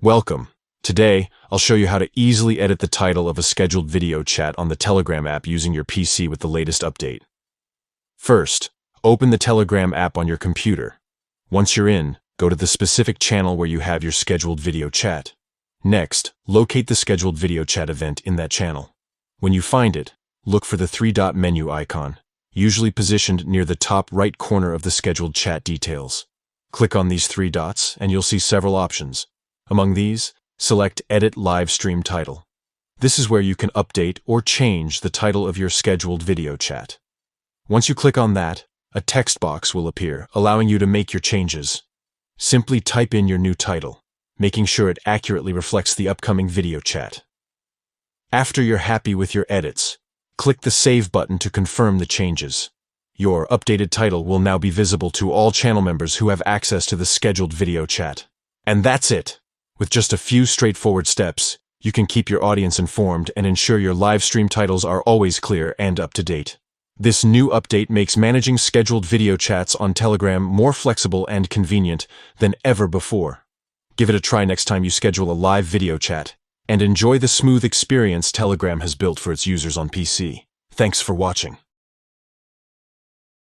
Welcome. Today, I'll show you how to easily edit the title of a scheduled video chat on the Telegram app using your PC with the latest update. First, open the Telegram app on your computer. Once you're in, go to the specific channel where you have your scheduled video chat. Next, locate the scheduled video chat event in that channel. When you find it, look for the three-dot menu icon, usually positioned near the top right corner of the scheduled chat details. Click on these three dots and you'll see several options. Among these, select Edit Live Stream Title. This is where you can update or change the title of your scheduled video chat. Once you click on that, a text box will appear, allowing you to make your changes. Simply type in your new title, making sure it accurately reflects the upcoming video chat. After you're happy with your edits, click the Save button to confirm the changes. Your updated title will now be visible to all channel members who have access to the scheduled video chat. And that's it! With just a few straightforward steps, you can keep your audience informed and ensure your live stream titles are always clear and up to date. This new update makes managing scheduled video chats on Telegram more flexible and convenient than ever before. Give it a try next time you schedule a live video chat, and enjoy the smooth experience Telegram has built for its users on PC. Thanks for watching.